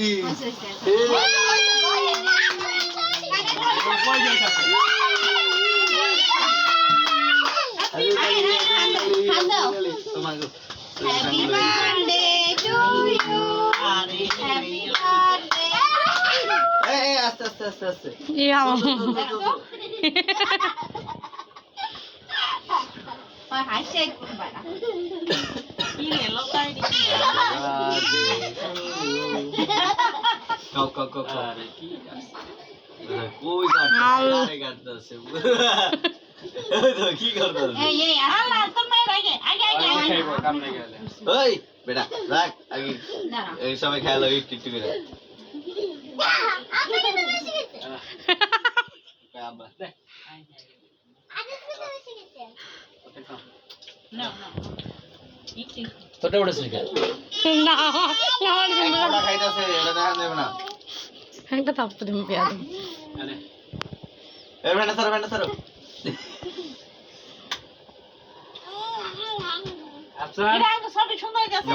Happy birthday to you. Happy birthday. এই আস্তে আস্তে আস্তে আস্তে ইয়া হাসি একটু বাড়া কি রে লোকাই দিছি কক আরে কি কই গাছে গাছে তো কি করতেছ এই আল্লাহ তুমি আগে খাইবো কাম নাই গেলে ওই বেটা রাখ আগে দাঁড়া এই সময় খেলা লাগে টিকটি করে আপনি তো বেশি গেছে আব্বা আগে তো বেশি গেছে না তোটা উড়েছে কে না ওটা খাইতাছে এটা দেখা যাবে না একটা থাপ্পড় দিম পেয়া দিম আরে এই ভেন্ডা সরো আচ্ছা এটা তো সবই সুন্দর গেছে